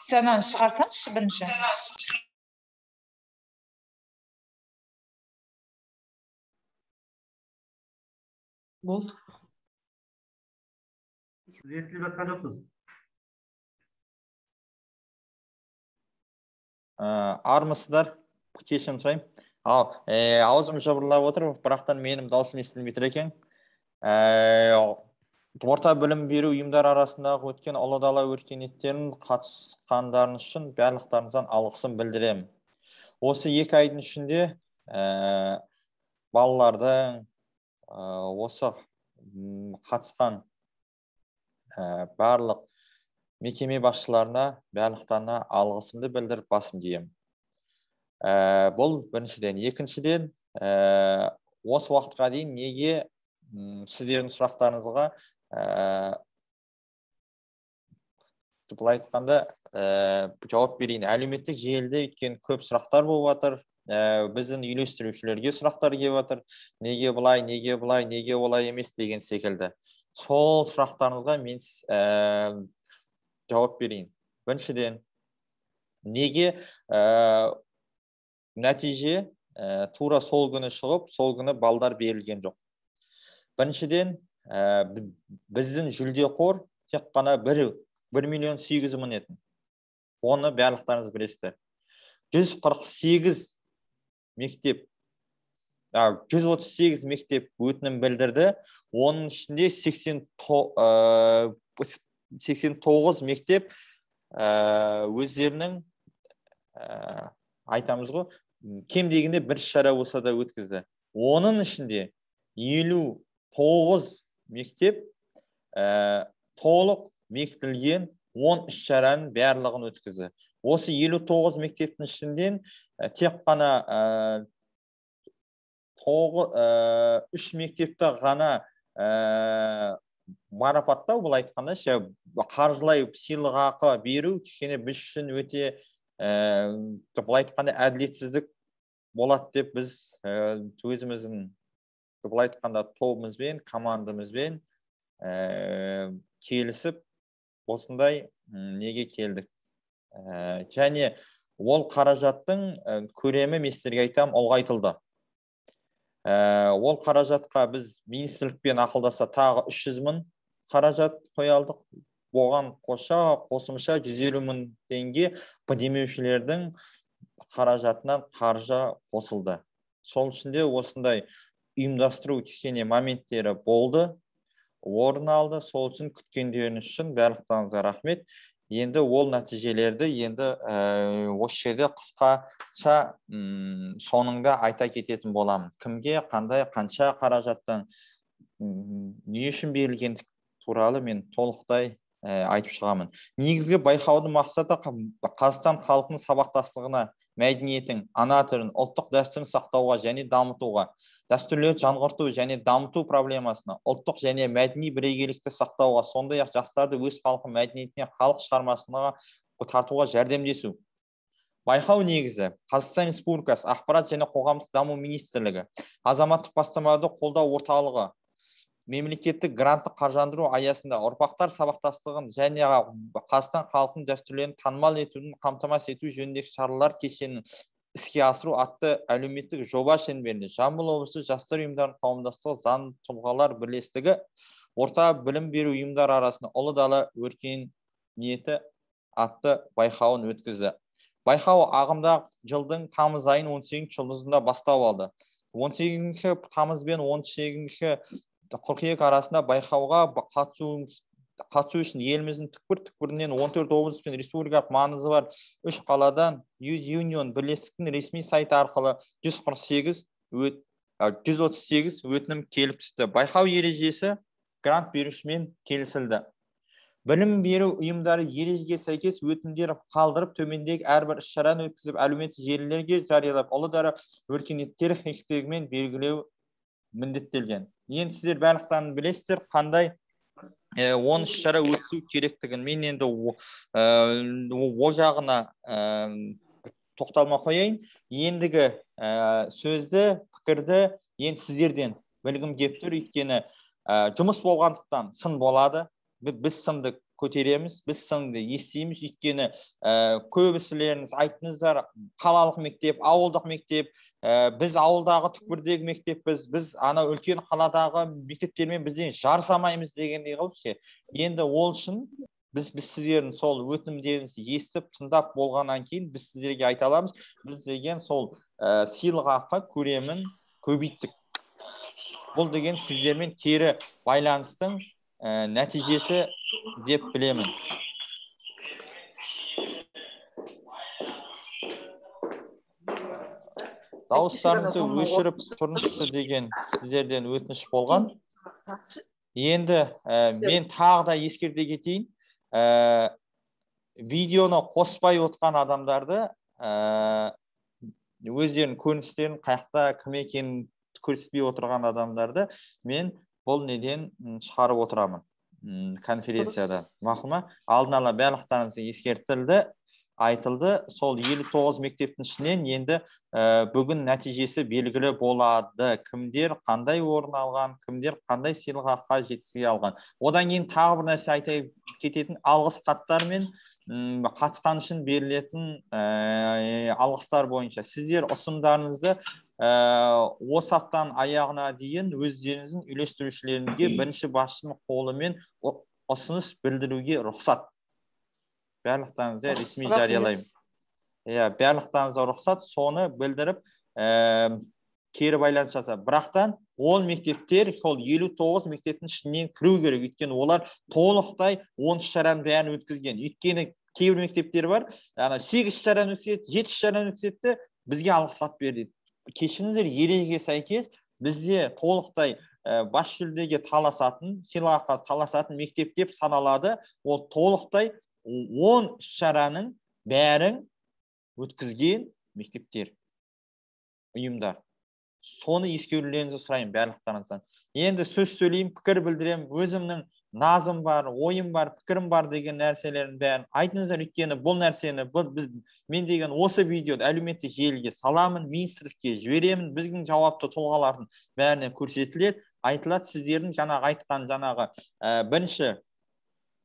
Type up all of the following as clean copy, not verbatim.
Сценаны шығарсаңызшы бірінші. Болды. Естіліп жатқан жоқсыз? Армысыздар, кешірім сұраймын. Аузым жыбырлап отыр, бірақтан менің даусым естілмей тұр екен. Орта білім беру ұйымдар арасындағы өткен ұлы дала өркениеттерін қатысқандарыңыз үшін барлықтарыңыздан алғысым білдіремін. Осы 2 айдың ішінде балалардың осы қатысқан барлық мекеме басшыларына барлықтарына алғысымды білдіріп басым деймін. Бұл біріншіден. Екіншіден, осы уақытқа дейін неге сіздердің сұрақтарыңызға былай айтқанда жауап берейін. Әлеуметтік желіде өткен көп сұрақтар болып жатыр. Біздің үйлестірушілерге сұрақтар келіп жатыр. Неге бұлай, неге бұлай, неге олай емес деген секілді. Сол сұрақтарыңызға мен жауап берейін. Біріншіден, неге нәтиже тура сол күні шығып, сол күні балдар берілген жоқ. Біріншіден, біздің жүлдеқор тек қана 1.800.000 етін. Оны барлықтарыңыз білесіздер. 148 мектеп, 138 мектеп өтінім білдірді. Оның ішінде 89 мектеп өздерінің айтамыз ғой, кем дегенде бір шара болса да өткізді. Оның ішінде 59 мектеп толық бекітілген 10 іс-шараның барлығын өткізді. Осы 59 мектептің ішінден тек қана 3 мектепті ғана марапаттау, бұл айтқанда қаржылай сыйлықақы беру кішкене біз үшін өте бұл айтқанда әділетсіздік болады деп біз өзіміздің бұл айтқанда тобымызбен, командамызбен келісіп осындай неге келдік. Және ол қаражаттың көлемі мен сіздерге айтам ұлғайтылды. Ол қаражатқа біз министрлікпен ақылдаса тағы 300.000 қаражат қоялдық. Оған қосымша 150.000 теңге демеушілердің қаражатынан қаржы қосылды. Сол ішінде осындай ұйымдастыру кішкене моменттері болды, орын алды. Сол үшін күткендеріңіз үшін барлықтарыңызға рахмет. Енді ол нәтижелерді осы жерде қысқаша соңында айта кететін боламын. Кімге, қандай, қанша қаражаттан не үшін берілгендік туралы мен толықтай айтып шығамын. Негізгі байқаудың мақсаты Қазақстан халқының сабақтастығына, мәдениетін, ана тілін, ұлттық дәстүрін сақтауға және дамытуға, дәстүрлерді жаңғырту және дамыту проблемасына, ұлттық және мәдени бірегейлікті сақтауға, сондай-ақ жастарды өз халқы мәдениетіне, халық шығармашылығына тартуға жәрдемдесу. Байқау негізі Қазақстан Республикасы Ақпарат және қоғамдық даму министрлігі, азаматтық бастамаларды қолдау орталығы, мемлекеттік гранттық қаржыландыру аясында ұрпақтар сабақтастығын және Қазақстан халқының дәстүрлерін танымал етудің қамтамасыз ету жөніндегі шаралар кешенін іске асыру атты әлеуметтік жоба шеңберінде Жамбыл облысы жастар ұйымдарының қауымдастығы заңды тұлғалар бірлестігі орта білім беру ұйымдар арасында ұлы дала өркениеті атты байқауын өткізді. Байқау ағымдағы жылдың тамыз айының 18 жұлдызында бастау алды. 18 тамыз бен 18 қыркүйек арасында байқауға қатысу үшін еліміздің түкпір-түкпірінен 14 облыс пен республикалық маңызы бар 3 қаладан Юнион бірлестіктің ресми сайты арқылы 138 өтінім келіп түсті. Байқау ережесі грант берушімен келісілді. Білім беру ұйымдары ережеге сәйкес өтінімдер қалдырып, төмендегі әрбір іс-шараны өткізіп, әлеуметтік желілерге жариялап, ұлы дала өркениеттері хэштегімен белгілеу міндеттелген. Енді сіздер барлықтарың білесіздер, қандай 10 іс-шара өтісу керектігін. Мен енді ол жағына тоқталма қояйын. Ендігі сөзді, пікірді енді сіздерден білгім келіп тұр, өйткені жұмыс болғандықтан сын болады. біз сынды көтереміз, біз сынды естиміз, өйткені көбісілеріңіз айттыңыздар, қалалық мектеп, ауылдық мектеп, біз ауылдағы түкпірдегі мектеппіз, біз ана үлкен қаладағы мектептермен бізден жарысамаймыз дегендей қылып ше. Енді ол үшін біз сіздердің сол өтінімдеріңізді естіп, тыңдап болғаннан кейін біз сіздерге айта аламыз, біз деген сол сыйлықақы көлемін көбейттік. Бұл деген сіздермен кері байланыстың нәтижесі деп білемін. Дауыстарыңызды өшіріп тұрыңызшы деген сіздерден өтініш болған. Енді мен тағы да ескерте кетейін. Видеоны қоспай отқан адамдарды өздерінің көріністерін қаяқта кім екенін көрсетпей отырған адамдарды мен бұл неден шығарып отырамын конференцияда. Мақұл ма? Алдын ала барлықтарыңызға ескертілді, айтылды. Сол 59 мектептің ішінен енді бүгін нәтижесі белгілі болады. Кімдер қандай орын алған, кімдер қандай сыйлыққа жеткізе алған. Одан кейін тағы бір нәрсе айта кететін, алғыс хаттар мен қатысқан үшін берілетін алғыстар бойынша сіздер ұсымдарыңызды осы аптаның аяғына дейін өздеріңіздің үйлестірушілеріңізге бірінші басшының қолымен ұсыныс білдіруге рұқсат. Барлықтарыңызды ресми жариялаймын. Барлықтарыңызға рұқсат, соны білдіріп кері байланыс жасап. Бірақтан ол мектептер, сол 59 мектептің ішінен кіру керек, өйткені олар толықтай 10 шараның бәрін өткізген. Өйткені кейбір мектептер бар, 8 шараны өткізеді, 7 шараны өткізеді, бізге алғыс хат берді. Кешіңіздер, ережеге сәйкес бізде толықтай бас жүлдеге таласатын, сыйлыққа таласатын мектеп деп саналады. Ол толықтай 10 шараның бәрін өткізген мектептер, ұйымдар. Соны ескерулеріңізді сұрайын барлықтарыңыздан. Енді сөз сөйлеймін, пікір білдірем, өзімнің назым бар, ойым бар, пікірім бар деген нәрселерін бәрін айтыңыздар, өйткені бұл нәрсені мен деген осы видеоды әлеуметтік желіге саламын, министрлікке жіберемін, біздің жауапты тұлғалардың бәріне көрсетіледі, айтылады. Сіздердің жаңағы айтқан бірінші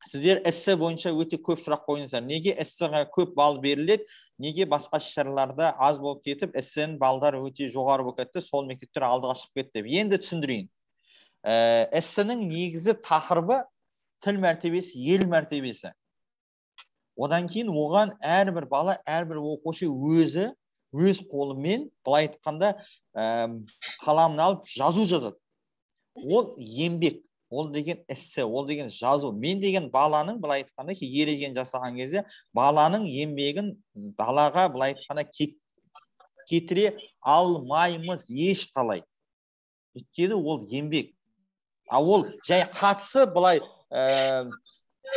сіздер эссе бойынша өте көп сұрақ қойыңыздар. Неге эссеге көп балл беріледі? Неге басқа шараларда аз болып кетіп, эссенің балдар өте жоғары болып кетті, сол мектептер алдыға шығып кетті? Енді түсіндірейін. Эссенің негізі тақырыбы тіл мәртебесі, ел мәртебесі. Одан кейін оған әрбір бала, әрбір оқушы өз қолымен, былай айтқанда, қаламын алып жазу жазады. Ол еңбек. Ол деген эссе, ол деген жазу. Мен деген баланың, былай айтқанда, ережені жасаған кезде, баланың еңбегін далаға, былай айтқанда, кетіре алмаймыз ешқалай. Өйткені ол еңбек. Ол жай қатысы, былай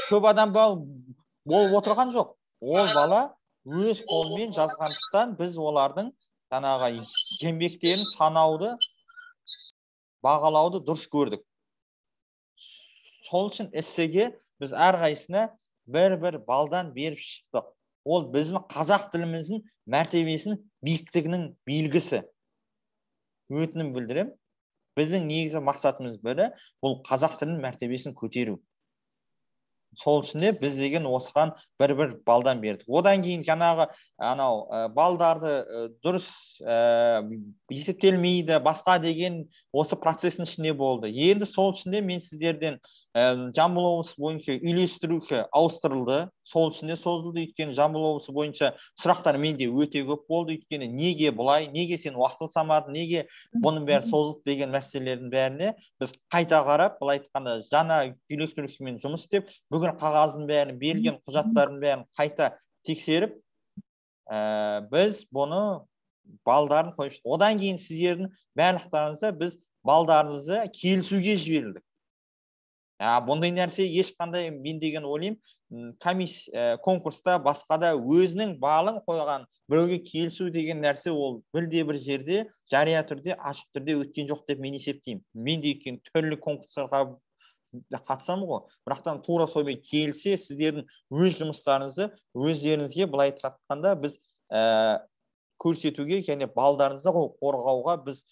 көп адам болып отырған жоқ. Ол бала өз қолымен жазғандықтан біз олардың еңбектерін санауды, бағалауды дұрыс көрдік. Сол үшін эссеге біз әрқайсысына бір балдан беріп шықтық. Ол біздің қазақ тіліміздің мәртебесінің биіктігінің белгісі. Өтінім білдірем. Біздің негізгі мақсатымыз бірі, бұл қазақ тілінің мәртебесін көтеру. Сол үшін де біз деген осыған бір балдан бердік. Одан кейін жаңағы балдарды дұрыс есептелмейді, басқа деген осы процестің ішінде болды. Енді сол үшін де мен сіздерден Жамбыл облысы бойынша үйлестіруші ауыстырылды. Сол үшін де созылды, өйткені Жамбыл облысы бойынша сұрақтар менде өте көп болды. Өйткені неге бұлай, неге сен уақытылы самадың, неге бұның бәрі созылды деген мәселелердің бәріне біз қайта қарап, былай айтқанда жаңа үйлестірушімен жұмыс істеп, бүгін қағаздың бәрін, берілген құжаттардың бәрін қайта тексеріп, біз бұны балдарын қойып, одан кейін сіздердің барлықтарыңызға біз балдарыңызды келісуге жіберілдік. Бұндай нәрсе ешқандай, мен деген ойлаймын, конкурста басқада өзінің балын қойған біреуге келісу деген нәрсе ол бірде-бір жерде жария түрде, ашық түрде өткен жоқ деп мен есептеймін. Мен де екен түрлі конкурстарға қатысамын ғой. Бірақтан тура солай келсе, сіздердің өз жұмыстарыңызды өздеріңізге былай айтқанда біз көрсетуге және балдарыңызды қорғауға біз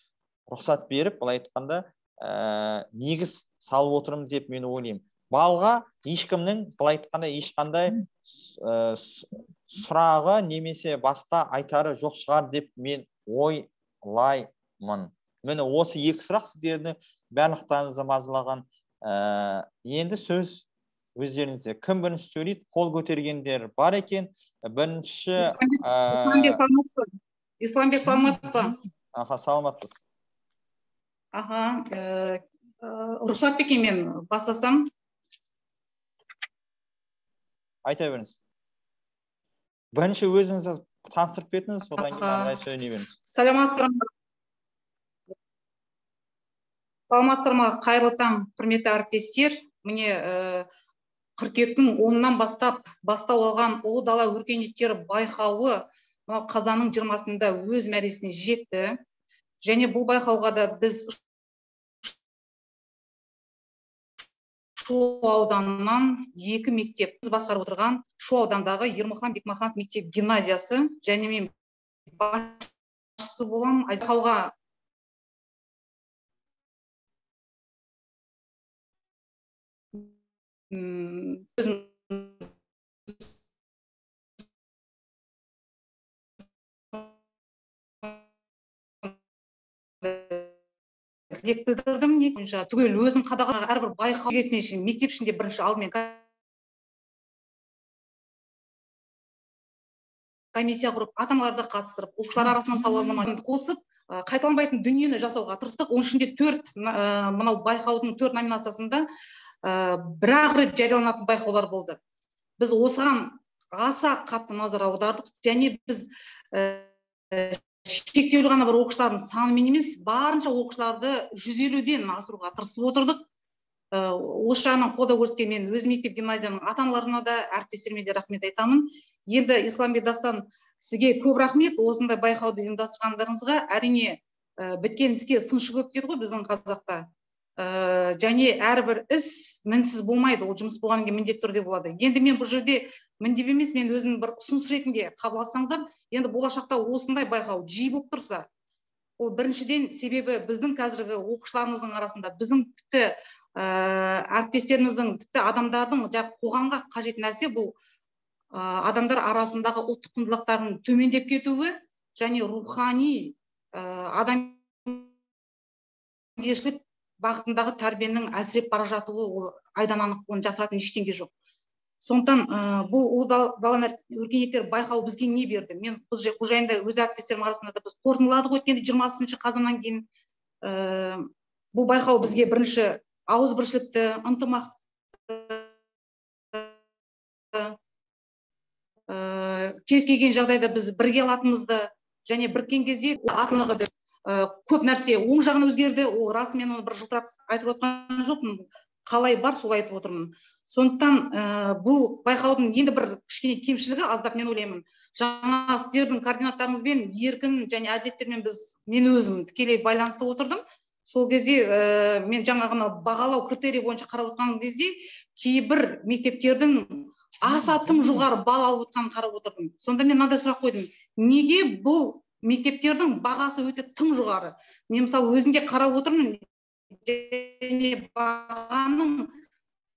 рұқсат беріп, былай айтқанда негіз салып отырмын деп мен ойлаймын. балға ешкімнің былай айтқанда ешқандай сұрағы немесе басқа айтары жоқ шығар деп мен ойлаймын. Міне осы екі сұрақ сіздерді барлықтарыңызды мазалаған. Енді сөз өздеріңізде. Кім бірінші сөйлейді? Қол көтергендер бар екен. Бірінші Исламбек саламатсыз ба? Аха, саламатпыз. Аха, рұқсат па екен мен бастасам? Айта беріңіз. Бірінші өзіңізді таныстырып кетіңіз, содан кейін ары қарай сөйлей беріңіз. Саламатсыздар ма, қайырлы таң, құрметті әріптестер. Міне қыркүйектің 10-нан бастау алған Ұлы дала өркениеттері байқауы қазанның 20-сында өз мәресіне жетті. Және бұл байқауға да біз Шу ауданынан 2 мектеп басқарып отырған Шу аудандағы Ермұхан Бекмаханов мектеп гимназиясы және мен басшысы болам. Байқауға тілек білдірдім. Түгел өзім қадағалаған әрбір байқау мектеп ішінде бірінші алдымен комиссия құрып, ата-аналарды қатыстырып, оқушылар арасынан сауалнаманы қосып, қайталанбайтын дүниені жасауға тырыстық. Оның ішінде мынау байқаудың 4 номинациясында бір-ақ рет жарияланатын байқаулар болды. Біз осыған аса қатты назар аудардық және біз шектеулі ғана бір оқушылардың санымен емес, барынша оқушыларды 150-ден асыруға тырысып отырдық. Осы жағынан қолдау көрсеткен мен өз мектеп гимназияның ата-аналарына да, әріптестеріме де рахмет айтамын. Енді Исламбек Дастан, сізге көп рахмет осындай байқауды ұйымдастырғандарыңызға. Әрине, біткен іске сыншы көп дейді ғой біздің қазақта. Және әрбір іс мінсіз болмайды, ол жұмыс болғаннан кейін міндетті түрде болады. Енді мен бұл жерде міндет емес, мен өзімнің бір ұсыныс ретінде қабыл алсаңыздар, енді болашақта осындай байқау жиі болып тұрса, ол біріншіден себебі біздің қазіргі оқушыларымыздың арасында, біздің тіпті әріптестеріміздің, тіпті адамдардың қоғамға қажет нәрсе бұл адамдар арасындағы ұлттық құндылықтардың төмендеп кетуі және рухани адамгершілік бағытындағы тәрбиенің әлсіреп бара жатуы, ол айдан анық, оны жасыратын ештеңе жоқ. Сондықтан бұл Ұлы дала өркениеттері байқауы бізге не берді? Мен бұл жайында өз әріптестерім арасында да біз қорытындыладық өткенде 20 қазаннан кейін. Бұл байқау бізге бірінші ауызбіршілікті, ынтымақты, кез келген жағдайда біз бірге алатынымызды және біріккен кезде атылығы көп нәрсе оң жағына өзгерді. Ол рас, мен оны бір жылтырақ айтып отқан жоқпын. Қалай бар, солай айтып отырмын. Сондықтан бұл байқаудың енді бір кішкене кемшілігі аздап, мен ойлаймын. Жаңа сіздердің координаттарыңызбен еркін және әдеттермен мен өзім тікелей байланысты отырдым. Сол кезде мен жаңағыны бағалау критерий бойынша қарап отырған кезде кейбір мектептердің аса тым жоғары балл алып отырғанын қарап отырдым. Сонда мен мынандай сұрақ қойдым. Неге бұл мектептердің бағасы өте тым жоғары? Мен мысалы өзімде қарап отырмын, және бағаның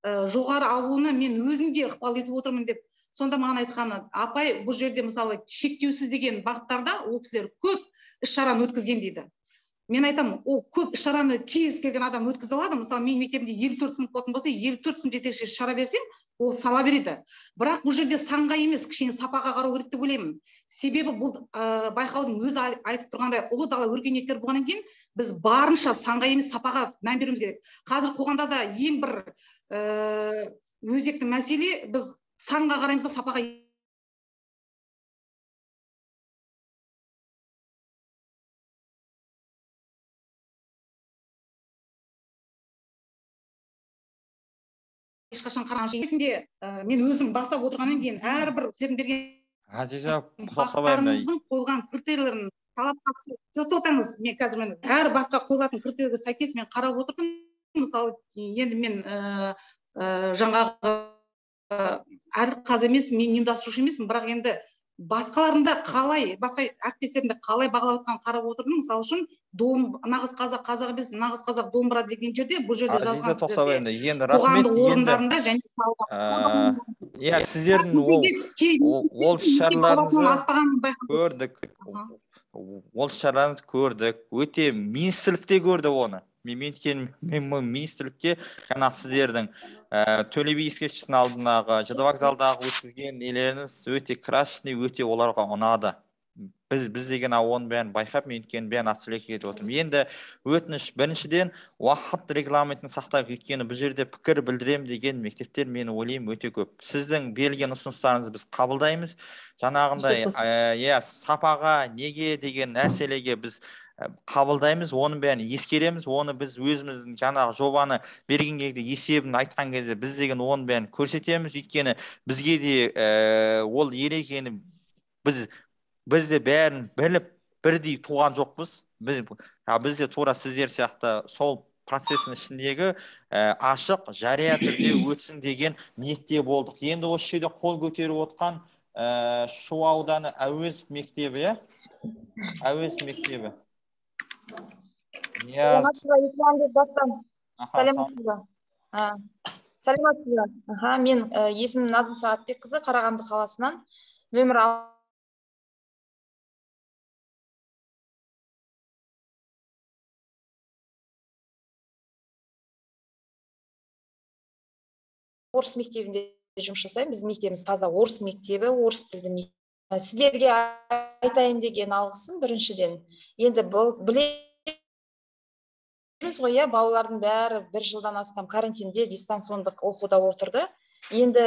жоғары алуына мен өзімде ықпал етіп отырмын деп. Сонда маған айтқаны, апай, бұл жерде мысалы шектеусіз деген бағыттарда ол кісілер көп іс-шараны өткізген дейді. Мен айтамын, ол көп іс-шараны кез келген адам өткізе алады. Мысалы, мен мектебімде 54 сынып болатын болса, 54 сынып жетекші шара берсем, ол сала береді. Бірақ бұл жерде санға емес, кішкене сапаға қарау керек деп ойлаймын. Себебі бұл байқаудың өзі айтып тұрғандай Ұлы дала өркениеттері болғаннан кейін біз барынша санға емес, сапаға мән беруіміз керек. Қазір қоғамда да ең бір өзекті мәселе, біз санға қараймыз да сапаға ешқашан қараған жерінде мен өзім бастап отырғаннан кейін әрбір сіздердің берген бағыттарыңыздың қойылған критерийлерін талапқа тоқтаңыз. Мен қазір әр бағытқа қойылатын критерийге сәйкес мен қарап отырдым. Мысалы, енді мен жаңағы әділ қаз емес, мен ұйымдастырушы емеспін, бірақ енді басқаларында қалай, басқа әріптестерімді қалай бағалап отқанын қарап отырдым. Мысалы үшін нағыз қазақ емес, нағыз қазақ домбыра деген жерде бұл жерде жазған сіздерде. Енді рахмет. қоғамдық орындарында және иә, сіздердің ол шараларыңызды көрдік. Ол шараларыңызды көрдік. Өте министрлікте көрді оны. Мен министрлікте жаңағы сіздердің Төле би ескерткішінің алдындағы ЖД вокзалдағы өткізген нелеріңіз өте красный, өте оларға ұнады. Біз деген оның бәрін байқап, мен өйткені бәрін атсырлек етіп отырмын. Енді өтініш, біріншіден уақыт регламентін сақтап, өйткені бұл жерде пікір білдірем деген мектептер мен ойлаймын өте көп. Сіздің берілген ұсыныстарыңызды біз қабылдаймыз. Жаңағындай сапаға, неге деген нәрселерге біз қабылдаймыз, оның бәрін ескереміз, оны біз өзіміздің жаңағы жобаны берген кезде есебін айтқан кезде біз деген оның бәрін көрсетеміз, өйткені бізге де ол ерекені біз де бәрін біліп бірдей туған жоқпыз. Біз де тура сіздер сияқты сол процестің ішіндегі ашық, жария түрде өтсін деген ниетте болдық. Енді осы жерде қол көтеріп отқан Шу ауданы Әуезов мектебі, Әуезов мектебі. Саламатсыздар. Мен есімім Назым Сағатбекқызы, Қарағанды қаласынан, нөмір орыс мектебінде жұмыс жасаймын. Біздің мектебіміз таза орыс мектебі, орыс тілді мектеп. Сіздерге айтайын деген алғысым біріншіден. Енді білеміз ғой, балалардың бәрі бір жылдан астам карантинде дистанциондық оқуда отырды. Енді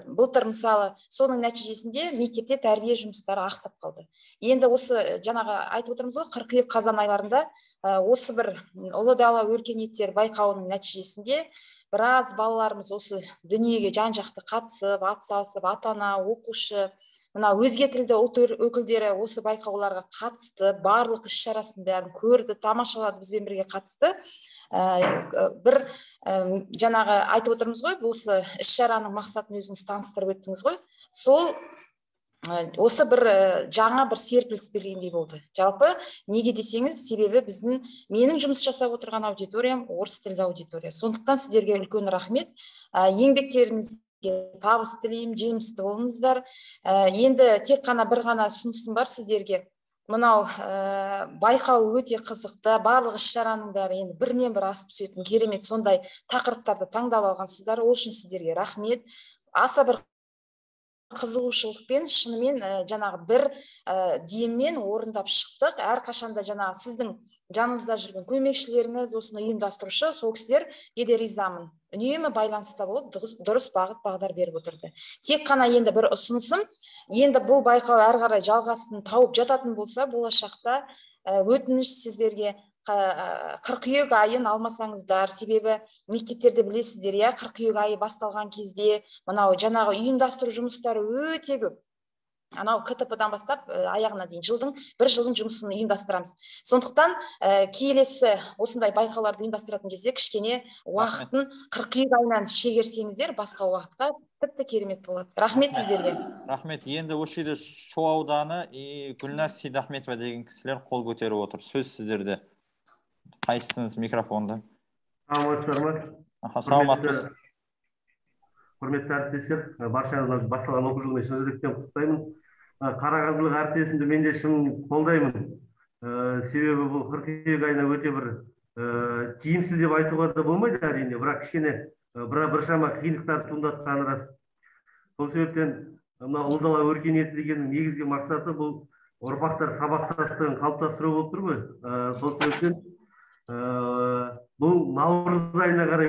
былтыр мысалы соның нәтижесінде мектепте тәрбие жұмыстары ақсап қалды. Енді осы жаңағы айтып отырмыз ғой, қыркүйек қазан айларында осы бір ұлы дала өркениеттер байқауының нәтижесінде біраз балаларымыз осы дүниеге жан-жақты қатысып, атсалысып, ата-ана, оқушы, мына өзге тілді ұлт өкілдері осы байқауларға қатысты, барлық іс-шарасын бәрін көрді, тамашалады, бізбен бірге қатысты. Бір жаңағы айтып отырмыз ғой, осы іс-шараның мақсатын өзіңіз таныстырып өттіңіз ғой. Сол осы бір жаңа бір серпіліс бергендей болды. Жалпы неге десеңіз, себебі менің жұмыс жасап отырған аудиториям орыс тілді аудитория. Сондықтан сіздерге үлкен рахмет. Еңбектеріңізге табыс тілеймін, жемісті болыңыздар. Енді тек қана бір ғана ұсынысым бар сіздерге. Мынау байқау өте қызықты, барлық іс-шараның бәрі енді бірінен бір асып түсетін керемет сондай тақырыптарды таңдап алғансыздар. Ол үшін сіздерге рахмет. Аса бір қызығушылықпен, шынымен жаңағы бір деммен орындап шықтық. Әрқашанда жаңағы сіздің жаныңызда жүрген көмекшілеріңіз, осыны ұйымдастырушы, сол кісілерге де ризамын. Үнемі байланыста болып, дұрыс бағыт-бағдар беріп отырды. Тек қана енді бір ұсынысым, енді бұл байқау әрі қарай жалғасын тауып жататын болса, болашақта өтініш сіздерге қыркүйек айын алмасаңыздар, себебі мектептерде білесіздер, қыркүйек айы басталған кезде мынау жаңағы ұйымдастыру жұмыстары өте көп. Анау КТП-дан бастап аяғына дейін бір жылдың жұмысын ұйымдастырамыз. Сондықтан келесі осындай байқауларды ұйымдастыратын кезде кішкене уақытын қыркүйек айынан шегерсеңіздер, басқа уақытқа тіпті керемет болады. Рахмет сіздерге. Рахмет. Енді осы жерде Шу ауданы Гүлназ Сейдахметова деген кісілер қол көтеріп отыр. Сөз сіздерде. Қайсыңыз микрофонда? Саламатсыз. Құрметті әріптестер, баршаңызды басталған оқу жылымен шын жүректен құттықтаймын. Қарағандылық әріптесімді мен де шын қолдаймын. Себебі бұл қыркүйек айына өте бір тиімсіз деп айтуға да болмайды әрине, бірақ кішкене біршама қиындықтар туындатқаны рас. Сол себептен мына ұлы дала өркениеті дегеннің негізгі мақсаты бұл ұрпақтар сабақтастығын қалыптастыру болып тұр ғой. Сол себептен бұл наурыз айына қарай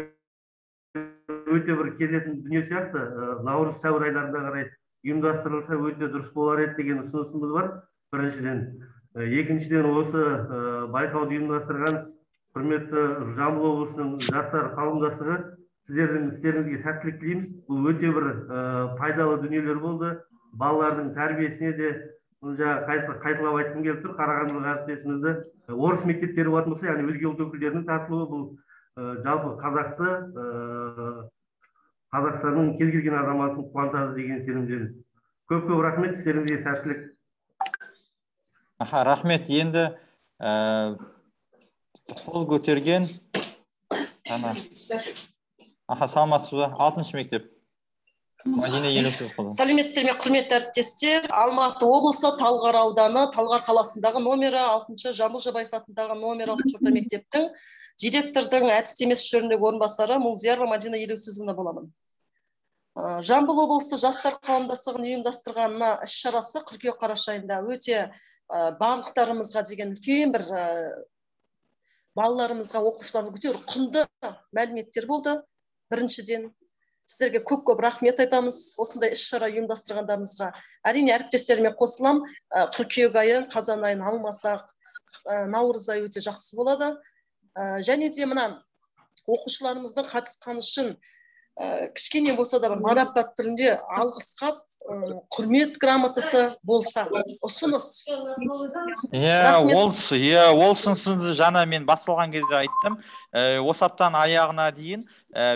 өте бір келетін дүние сияқты, наурыз сәуір айларына қарай ұйымдастырылса өте дұрыс болар еді деген ұсынысымыз бар. Біріншіден, екіншіден осы байқауды ұйымдастырған құрметті Жамбыл облысының жастар қауымдастығы сіздердің істеріңізге сәттілік тілейміз. Бұл өте бір пайдалы дүниелер болды. Балалардың тәрбиесіне де қайталап айтқым келіп тұр. Қарағандылық әріптесімізді орыс мектептері болатын болса, яғни өзге ұлт өкілдерінің тартылуы бұл жалпы қазақты Қазақстанның кез келген азаматын қуантады деген сенімдеміз. Көп рахмет, сіздеріңізге сәттілік. Рахмет. Енді қол көтерген. Саламатсыз ба? 6-шы мектеп. Мадина Елеусізқызы. Сәлеметсіздер ме, құрметті әріптестер. Алматы облысы Талғар ауданы, Талғар қаласындағы номері 6-шы Жамбыл Жабаев атындағы номері 6-шы орта мектептің директордың әдістемесі жөніндегі орынбасары Молдиярова Мадина Елеусізовна боламын. Жамбыл облысы жастар қауымдастығының ұйымдастырғанына іс-шарасы қыркүйек қараша айында өте барлықтарымызға деген үлкен бір балаларымызға, оқушыларға өте құнды мәліметтер болды. Біріншіден сіздерге көп рахмет айтамыз осындай іс-шара ұйымдастырғандарыңызға. Әрине әріптестеріме қосылам, қыркүйек айы, қазан айын алмасақ, наурыз айы өте жақсы болады. Және де мына оқушыларымыздың қатысқаны үшін кішкене болса да бір марапат түрінде алғыс хат, құрмет грамотасы болса, ұсыныс. Ол сынсызды жаңа мен басталған кезде айттым. Осы аптаның аяғына дейін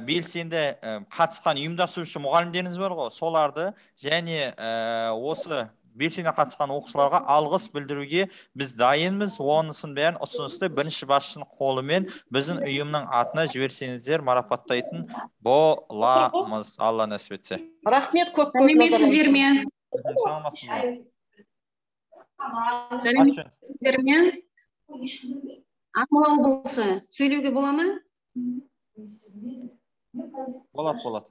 белсенді қатысқан ұйымдастырушы мұғалімдеріңіз бар ғой, соларды және осы белсене қатысқан оқушыларға алғыс білдіруге біз дайынбыз. Онысын бәрін ұсынысты бірінші басшының қолымен біздің ұйымның атына жіберсеңіздер марапаттайтын боламыз, Алла нәсіп етсе. Рахмет көп. Сәлеметсіздер ме? Сәлеметсіздер ме? Ақмола облысы сөйлеуге бола ма? Болады.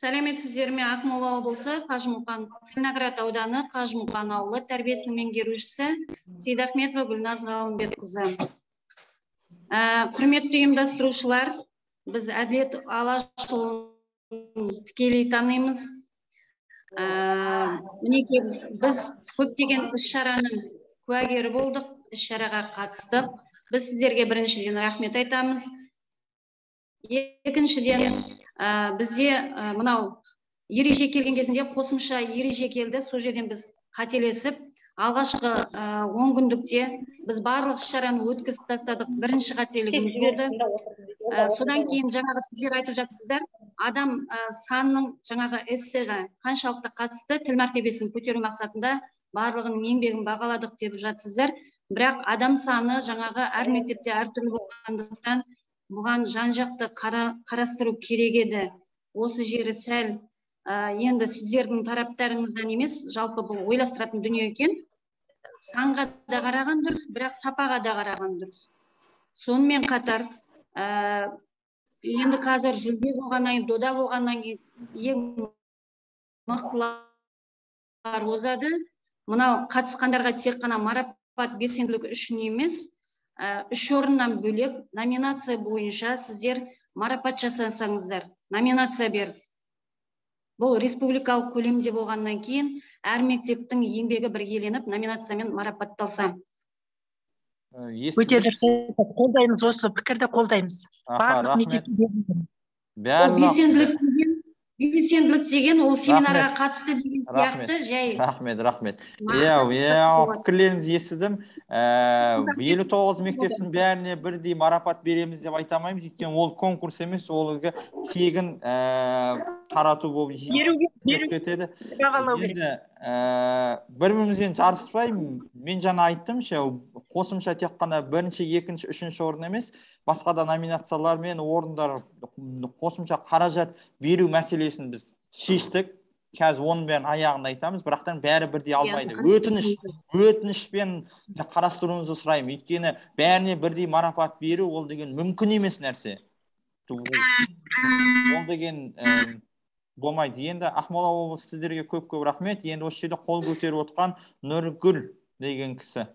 Сәлеметсіздер ме? Ақмола облысы Қажымұқан, Целиноград ауданы Қажымұқан ауылы тәрбиесінің меңгерушісі Сейдахметова Гүлназ Ғалымбекқызы. Құрметті ұйымдастырушылар, біз Әділет Алашұлын тікелей танимыз. Мінекей біз көптеген іс-шараның куәгері болдық, іс-шараға қатыстық. Біз сіздерге біріншіден рахмет айтамыз. Екіншіден бізде мынау ереже келген кезінде қосымша ереже келді. Сол жерден біз қателесіп, алғашқы 10 күндікте біз барлық іс-шараны өткізіп тастадық. Бірінші қателігіміз болды. Содан кейін жаңағы сіздер айтып жатсыздар, адам санның жаңағы эссеға қаншалықты қатысты тіл мәртебесін көтеру мақсатында барлығының еңбегін бағаладық деп жатсыздар. Бірақ адам саны жаңағы әр мектепте әртүрлі болғандықтан бұған жан-жақты қарастыру керек еді. Осы жері сәл енді сіздердің тараптарыңыздан емес, жалпы бұл ойластыратын дүние екен. Санға да қараған дұрыс, бірақ сапаға да қараған дұрыс. Сонымен қатар енді қазір жүлде болғаннан кейін, дода болғаннан кейін ең мықтылар озады. Мынау қатысқандарға тек қана марапат белсенділігі үшін емес, 3 орыннан бөлек номинация бойынша сіздер марапат жасасаңыздар, номинация бер. Бұл республикалық көлемде болғаннан кейін әр мектептің еңбегі біргеленіп номинациямен марапатталса. Өте дұрыс, қолдаймыз, осы пікірді қолдаймыз. Барлық мектепте белсенділік деген ол семинарға қатысты деген сияқты жай. Рахмет. Пікірлеріңіз естідім. 59 мектептің бәріне бірдей марапат береміз деп айтамаймыз. Өйткені ол конкурс емес, ол тегін тарату болып кетеді. Енді бір-бірімізбен жарыспай, мен жаңа айттым, қосымша тек қана бірінші, екінші, үшінші орын емес, басқа да номинациялар мен орындар қосымша қаражат беру мәселесін біз шештік. Қазір оның бәрін аяғында айтамыз, бірақтан бәрі бірдей алмайды. Өтінішпен қарастыруыңызды сұраймын. Өйткені бәріне бірдей марапат беру ол деген мүмкін емес нәрсе. Ол деген болмайды. Енді Ақмола облысы сіздерге көп рахмет. Енді осы жерде қол көтеріп отқан Нұргүл деген кісі.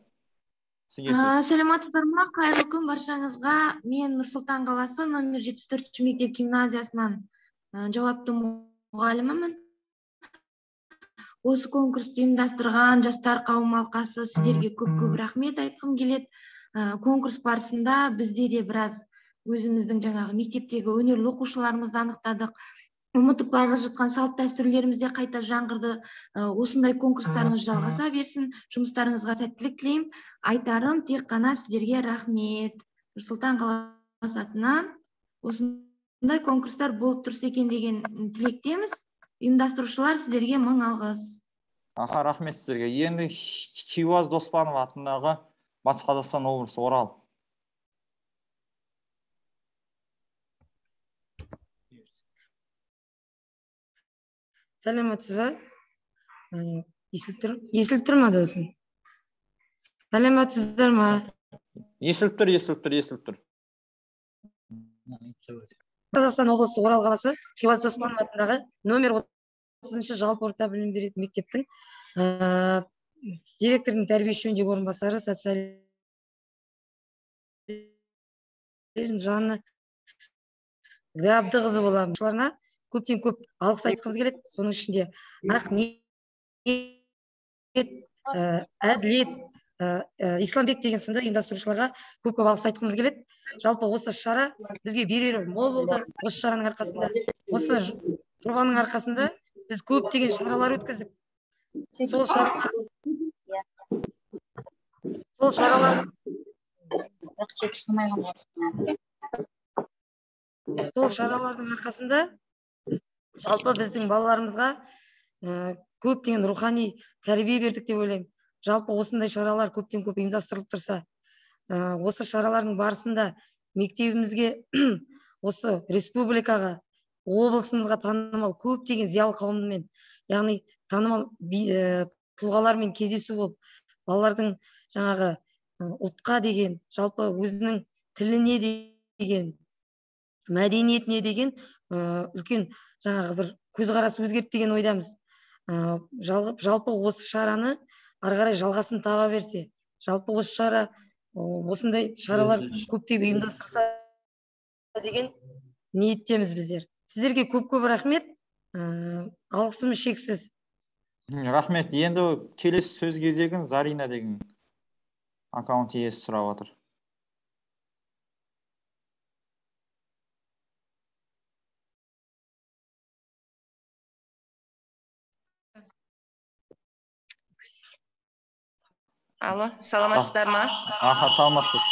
Сәлеметсіздер ме? Қайырлы күн баршаңызға. Мен Нұр-Сұлтан қаласы номер 74 мектеп гимназиясынан жауапты мұғалімімін. Осы конкурсты ұйымдастырған жастар қауым алқасы сіздерге көп рахмет айтқым келеді. Конкурс барысында бізде де біраз өзіміздің жаңағы мектептегі өнерлі оқушыларымызды анықтадық. Ұмытып бара жатқан салт дәстүрлерімізде қайта жаңғырды. Осындай конкурстарыңыз жалғаса берсін. Жұмыстарыңызға сәттілік тілеймін. Айтарым тек қана сіздерге рахмет. Нұр-Сұлтан қаласы атынан осындай конкурстар болып тұрса екен деген тілектеміз. Ұйымдастырушылар, сіздерге мың алғыс. Аха, рахмет сіздерге. Енді Хиуаз Доспанов атындағы Батыс Қазақстан облысы, Орал. Сәлеметсіз бе? Естіліп тұр ма дауысым? Сәлеметсіздер ма? Естіліп тұр. Қазақстан облысы Орал қаласы Хиуаз Доспанов атындағы номер 30-шы жалпы орта білім беретін мектептің директордың тәрбие жөніндегі орынбасары, социализм Жанна Габдықызы боламын. Көптен көп алғыс айтқымыз келеді. Соның ішінде рахмет, әділет, Исламбек деген сынды ұйымдастырушыларға көп алғыс айтқымыз келеді. Жалпы осы шара бізге берері мол болды. Осы шараның арқасында, осы жобаның арқасында біз көптеген шаралар өткіздік. Сол шаралардың арқасында жалпы біздің балаларымызға көптеген рухани тәрбие бердік деп ойлаймын. Жалпы осындай шаралар көптен көп ұйымдастырылып тұрса, осы шаралардың барысында мектебімізге, осы республикаға, облысымызға танымал көптеген зиялы қауыммен, яғни танымал тұлғалармен кездесу болып, балалардың жаңағы ұлтқа деген, жалпы өзінің тіліне деген, мәдениетіне деген үлкен жаңағы бір көзқарас өзгерт деген ойдамыз. Жалпы осы шараны ары қарай жалғасын таба берсе, жалпы осы шара, осындай шаралар көптеп ұйымдастырса деген ниеттеміз біздер. Сіздерге көп рахмет, алғысымыз шексіз. Рахмет. Енді келесі сөз кезегін Зарина деген аккаунт иесі сұрап отыр. Алло, саламатсыздар ма? Аха, саламатпыз.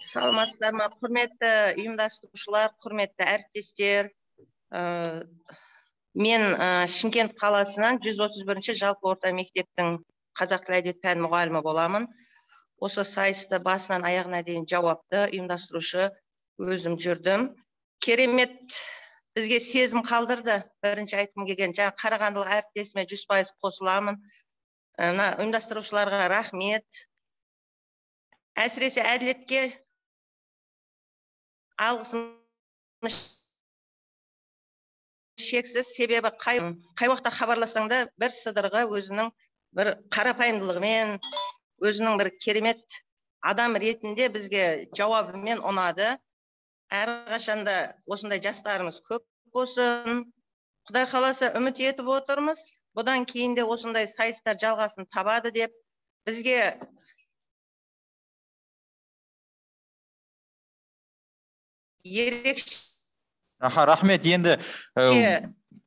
Саламатсыздар ма? Құрметті ұйымдастырушылар, құрметті әріптестер. Мен Шымкент қаласынан 131-ші жалпы орта мектептің қазақ тілі әдебиеті пәні мұғалімі боламын. Осы сайысты басынан аяғына дейін жауапты ұйымдастырушы өзім жүрдім. Керемет, бізге сезім қалдырды. Бірінші айтқым келген, жаңа Қарағандылық әріптесіме 100% қосыламын. Ұйымдастырушыларға рахмет. Әсіресе әділетке алғысым шексіз, себебі қай уақытта хабарласаң да бір сыдырғы өзінің бір қарапайымдылығымен, өзінің бір керемет адам ретінде бізге жауабымен ұнады. Әрқашанда осындай жастарымыз көп болсын. Құдай қаласа үміт етіп отырмыз. Бұдан кейін де осындай сайыстар жалғасын табады деп бізге ерекше. Рахмет. Енді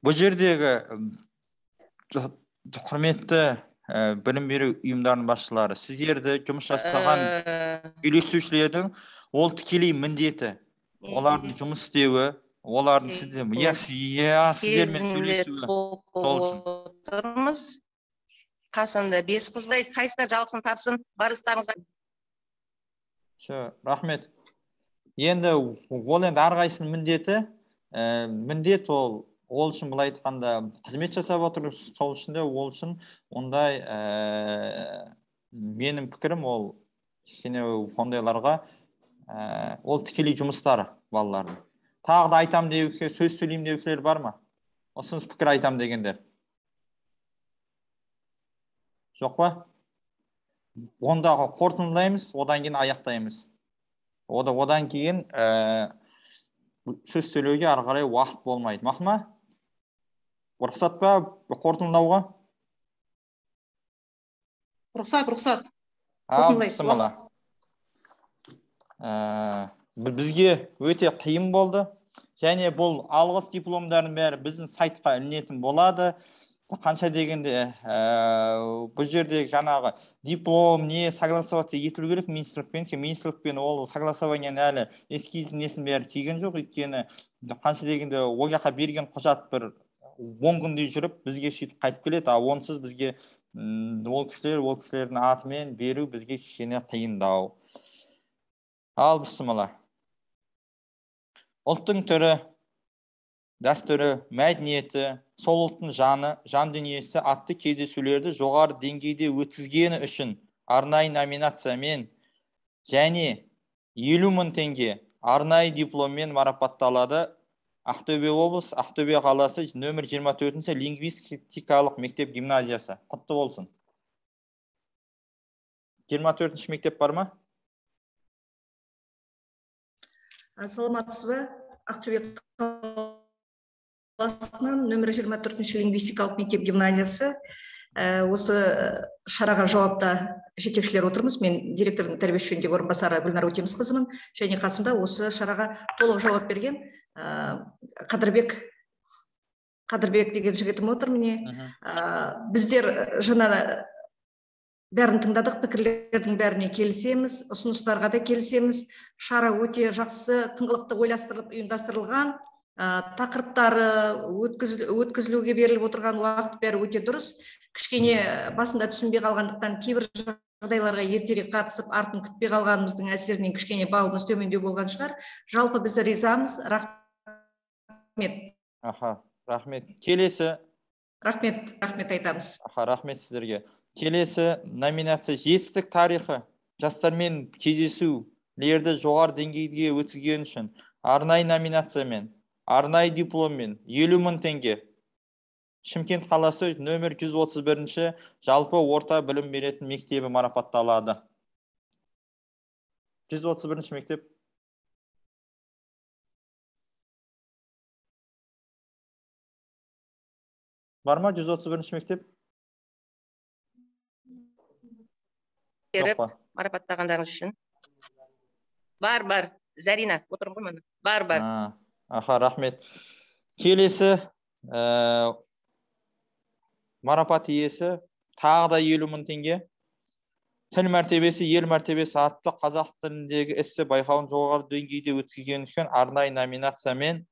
бұл жердегі құрметті білім беру ұйымдарының басшылары, сіздерді жұмыс жасаған үйлестірушілердің ол тікелей міндеті, олардың жұмыс істеуі, олардың сіздермен сөйлесуі. Қасында 5 қыздай сайыстар жалғасын тапсын, барлықтарыңызға. Рахмет. Енді ол енді әрқайсының міндет ол үшін былай айтқанда қызмет жасап отыр, сол үшін де ол үшін ондай менің пікірім ол ондайларға ол тікелей жұмыстары балалардың. Тағы да айтам деушілер, сөз сөйлейм деушілер бар ма? Осыныз пікір айтам дегендер. Жоқ па? Ондағы қорытындылаймыз, одан кейін аяқтаймыз. Одан кейін сөз сөйлеуге ары қарай уақыт болмайды. Мақма? Рұқсат па қорытындылауға? Рұқсат. Бісміллә. Бізге өте қиын болды. Және бұл алғыс дипломдардың бәрі біздің сайтқа ілінетін болады. Қанша дегенде бұл жерде жаңағы диплом не согласоваться етілу керек министрлікпен ол согласованияны әлі эскиз несін бәрі келген жоқ. Өйткені қанша дегенде ол жаққа берген құжат бір 10 күндей жүріп бізге сөйтіп қайтып келеді, а онсыз бізге ол кісілердің атымен беру бізге кішкене қиындау. Ал бісміллә. Ұлттың түрі, дәстүрі, мәдениеті, сол ұлттың жаны, жан дүниесі атты кездесулерді жоғары деңгейде өткізгені үшін арнайы номинациямен және 50.000 теңге арнайы дипломмен марапатталады. Ақтөбе облысы, Ақтөбе қаласы, нөмір 24-ші лингвистикалық мектеп гимназиясы. Құтты болсын. 24-ші мектеп бар ма? Саламатсыз ба? Ақтөбе қаласынан нөмір 24-ші лингвистикалық мектеп гимназиясы. Осы шараға жауапта жетекшілер отырмыз. Мен директордың тәрбие жөніндегі орынбасары Гүлнар Өтемісқызымын. Және қасымда осы шараға толық жауап берген Қадырбек деген жігітім отыр міне. Біздер жаңа бәрін тыңдадық, пікірлердің бәріне келісеміз, ұсыныстарға да келісеміз. Шара өте жақсы, тыңғылықты ойластырылып, ұйымдастырылған. Тақырыптары өткізілуге беріліп отырған уақыт бәрі өте дұрыс. Кішкене басында түсінбей қалғандықтан кейбір жағдайларға ертерек қатысып, артын күтпей қалғанымыздың әсерінен кішкене балымыз төмендеу болған шығар. Жалпы біз ризамыз. Рахмет. Рахмет. Келесі. Рахмет айтамыз. Рахмет сіздерге. Келесі номинация жетістік тарихы. Жастармен кездесулерді жоғары деңгейге өткізген үшін арнайы номинациямен, арнайы дипломмен 50.000 теңге. Шымкент қаласы нөмір 131-ші жалпы орта білім беретін мектебі марапатталады. 131-ші мектеп. Бар ма 131-ші мектеп? Марапаттағандарыңыз үшін. Бар. Зарина, отырмын ғой мына. Бар. Рахмет. Келесі марапат иесі тағы да 50.000 теңге. Тіл мәртебесі, ел мәртебесі атты қазақ тіліндегі эссе байқауын жоғары деңгейде өткізген үшін арнайы номинациямен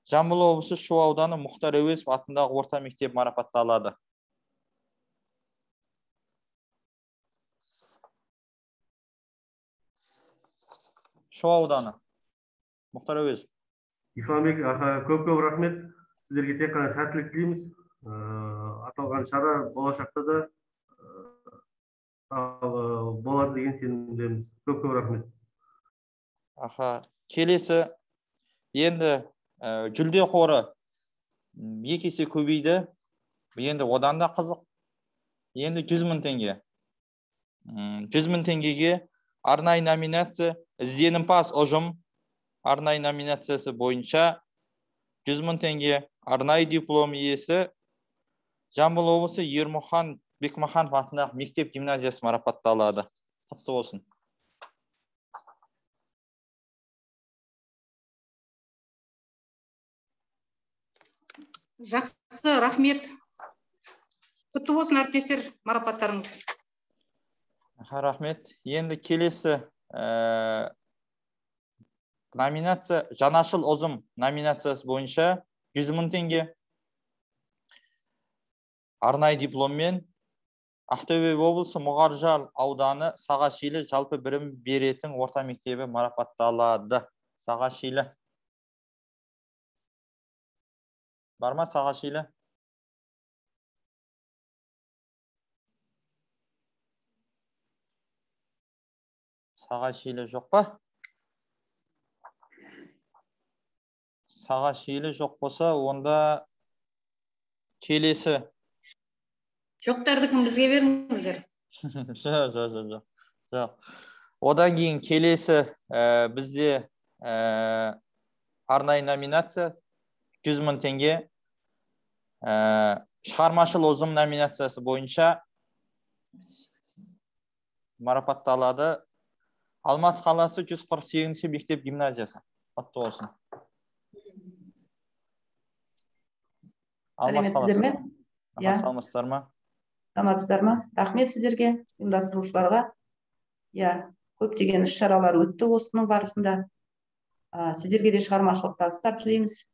Жамбыл облысы Шу ауданы Мұхтар Әуезов атындағы орта мектеп марапатталады. Шу ауданы Мұхтар Әуезов. Исламбек аға, көп рахмет. Сіздерге тек қана сәттілік тілейміз. Аталған шара болашақта да болады деген сенімдеміз. Көп рахмет. Келесі енді жүлде қоры 2 есе көбейді. Енді одан да қызық. Енді 100.000 теңге. 100.000 теңгеге арнайы номинация ізденімпаз ұжым арнайы номинациясы бойынша 100.000 теңге арнайы диплом иесі Жамбыл облысы Ермұхан Бекмаханов атындағы мектеп гимназиясы марапатталады. Құтты болсын. Жақсы, рахмет. Құтты болсын әріптестер, марапаттарыңыз. Рахмет. Енді келесі номинация Жанашыл ұзым номинациясы бойынша 100.000 теңге арнайы дипломмен Ақтөбе облысы Мұғаржар ауданы Сағашилі жалпы білім беретін орта мектебі марапатталады. Сағашилі. Бар ма Сағашилі? Сағашилі жоқ па? Сағашилі жоқ болса, онда келесі. Жоқтардықын бізге беріңіздер. Жоқ. Одан кейін келесі бізде арнайы номинация 100.000 теңге. Шығармашыл ұжым номинациясы бойынша марапатталады. Алматы қаласы 148-ші мектеп гимназиясы. Құтты болсын. Сәлеметсіздер ме? Саламатсыздар ма? Саламатсыздар ма? Рахмет сіздерге, ұйымдастырушыларға. Көптеген іс-шаралар өтті осының барысында. Сіздерге де шығармашылық табыстар тілейміз.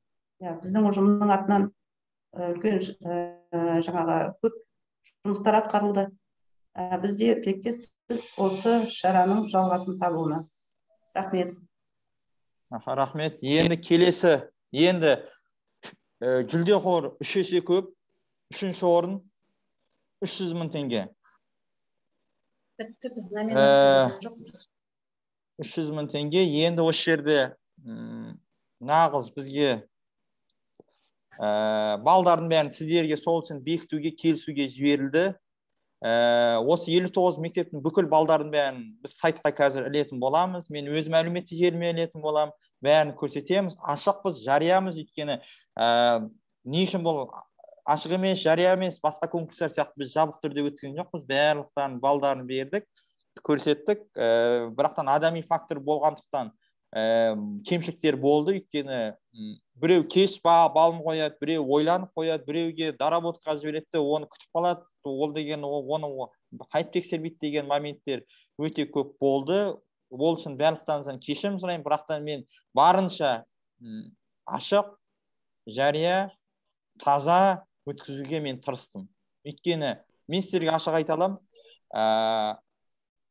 біздің ұжымның атынан үлкен жаңағы көп жұмыстар атқарылды. Бізде тілектеспіз осы шараның жалғасын табуына. Рахмет. Рахмет. Енді келесі, енді жүлдеқор 3 есе көп. 3-ші орын 300.000 теңге. Бітті, біз номинацияда жоқпыз. 300.000 теңге. Енді осы жерде нағыз бізге балдардың бәрін сіздерге сол үшін бекітуге, келісуге жіберілді. Осы 59 мектептің бүкіл балдардың бәрін біз сайтқа қазір ілетін боламыз. Мен өз мәліметтік желіме ілетін болам. Бәрін көрсетеміз. Ашықпыз, жариямыз. Өйткені не үшін бұл ашық емес, жария емес, басқа конкурстар сияқты біз жабық түрде өткен жоқпыз. Барлықтан балдарын бердік, көрсеттік. Бірақтан адами фактор болғандықтан кемшіліктер болды. Өйткені біреу кеш балын қояды, біреу ойланып қояды, біреуге доработқа жібереді, оны күтіп қалады. Ол деген оны қайтып тексермейді деген моменттер өте көп болды. Ол үшін барлықтарыңыздан кешірім сұраймын, бірақтан мен барынша ашық, жария, таза өткізуге мен тырыстым. Өйткені мен сіздерге ашық айта аламын,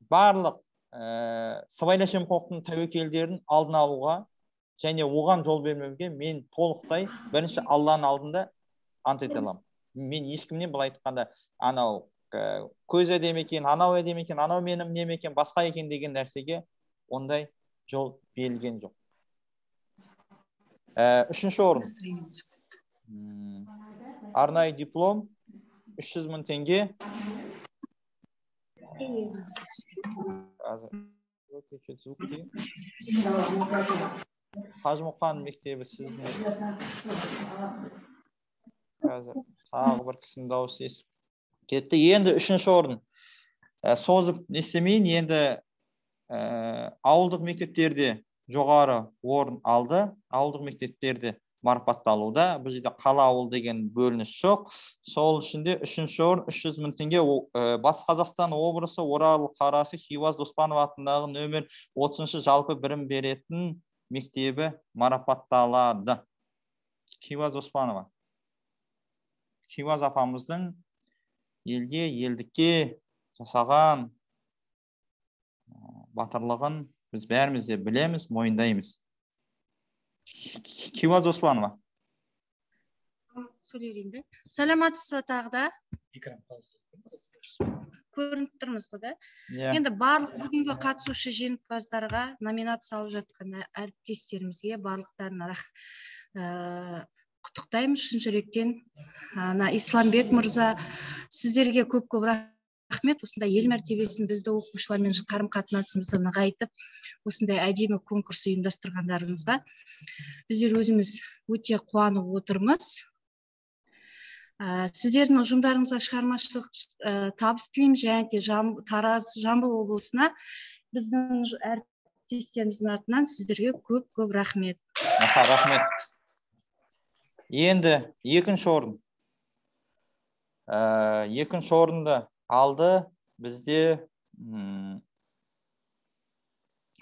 барлық сыбайлас жемқорлықтың тәуекелдерін алдын алуға және оған жол бермеуге мен толықтай бірінші Алланың алдында ант ете аламын. Мен ешкімнен былай айтқанда анау көз әдемі екен, анау әдемі екен, анау менің нем екен, басқа екен деген нәрсеге ондай жол берілген жоқ. 3-ші орын. Арнайы диплом 300.000 теңге. Қажымұқан мектебі сіздің. Қазір тағы бір кісінің дауысы естіп кетті. Енді 3-ші орын. Созып нестемейін, енді ауылдық мектептерде жоғары орын алды. Ауылдық мектептерде марапатталуда. Бұл жерде қала ауыл деген бөлініс жоқ. Сол ішінде 3-ші орын 300.000 теңге Батыс Қазақстан облысы Орал қаласы Хиуаз Доспанов атындағы нөмір 30-шы жалпы білім беретін мектебі марапатталады. Хиуаз Доспанова. Хиуаз апамыздың елге, елдікке жасаған батырлығын біз бәріміз де білеміз, мойындаймыз. Хиуаз Доспанова. Сөйлейін. Саламатсыз тағы да? Көрініп тұрмыз ғой да? Енді барлық бүгінгі қатысушы жеңімпаздарға номинация алып жатқан әріптестерімізге барлықтарына құттықтаймын шын жүректен. Исламбек мырза, сіздерге көп-көп рахмет. Осындай ел мәртебесін бізді оқушылармен қарым-қатынасымызды нығайтып, осындай әдемі конкурс ұйымдастырғандарыңызға біздер өзіміз өте қуанып отырмыз. Сіздердің ұжымдарыңызға шығармашылық табыс тілейміз, және де Тараз, Жамбыл облысына біздің әріптестеріміздің атынан сіздерге көп-көп рахмет. Рахмет. Енді 2-ші орын. 2-ші орынды алды бізде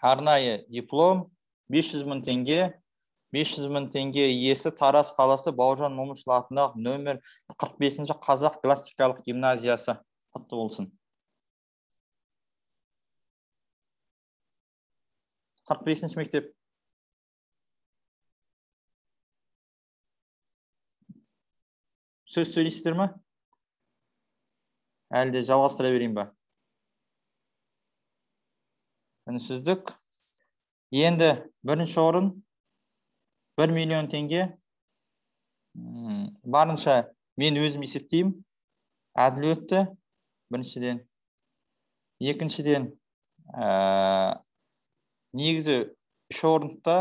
арнайы диплом 500.000 теңге. 500.000 теңге иесі Тараз қаласы Бауыржан Момышұлы атындағы нөмір 45-ші қазақ классикалық гимназиясы. Құтты болсын. 45-ші мектеп. Сөз сөйлейсіздер ме? Әлде жалғастыра берейін ба? Үнсіздік. Енді 1-ші орын 1 миллион теңге. Барынша мен өзім есептеймін. Әділ өтті. Біріншіден. Екіншіден, негізі 3 орында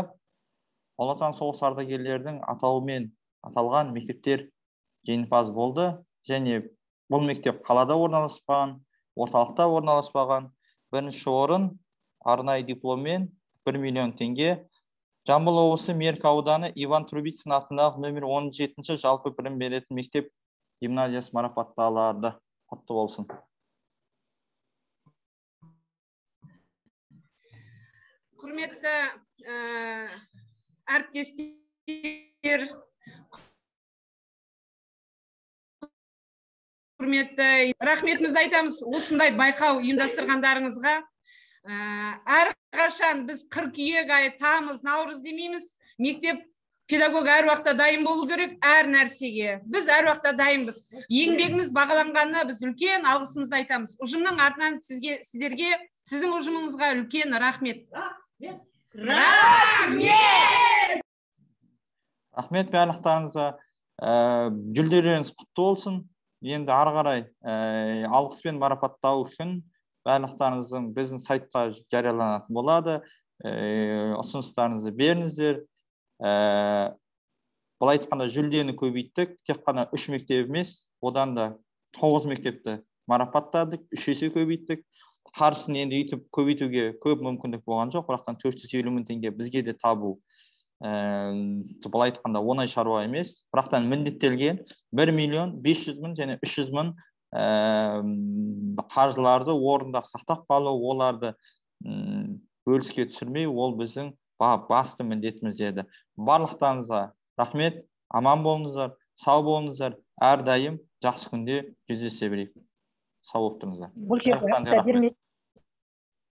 Ұлы Отан соғыс ардагерлерінің атауымен аталған мектептер жеңімпаз болды. Және бұл мектеп қалада орналаспаған, орталықта орналаспаған. 1-ші орын арнайы дипломмен 1 миллион теңге. Жамбыл облысы Меркі ауданы Иван Трубицын атындағы нөмір 17-ші жалпы білім беретін мектеп гимназиясы марапатталады. Құтты болсын. Құрметті әріптестер, Құрметті, рахметімізді айтамыз осындай байқау ұйымдастырғандарыңызға. Әрқашан біз қыркүйек айы, тамыз, наурыз демейміз. Мектеп педагог әр уақытта дайын болу керек әр нәрсеге. Біз әр уақытта дайынбыз. Еңбегіміз бағаланғанына біз үлкен алғысымызды айтамыз. Ұжымның артынан сіздерге, сіздің ұжымыңызға үлкен рахмет. Рахмет барлықтарыңызға. Жүлделеріңіз құтты болсын. Енді ары қарай алғыспен марапаттау үшін барлықтарыңыздың біздің сайтқа жарияланатын болады. Ұсыныстарыңызды беріңіздер. Былай айтқанда жүлдені көбейттік. Тек қана 3 мектеп емес, одан да 9 мектепті марапаттадық, 3 есе көбейттік. Қаржысын енді үйтіп көбейтуге көп мүмкіндік болған жоқ, бірақтан 450 мың теңге бізге де табу былай айтқанда оңай шаруа емес. Бірақтан міндеттелген 1 миллион 500 мың және 300 мың қаржыларды орында сақтап қалу, оларды бөліске түсірмей, ол біздің басты міндетіміз еді. Барлықтарыңызға рахмет, аман болыңыздар, сау болыңыздар, әрдайым жақсы күнде жүздесе берейік. Сау болып тұрыңыздар.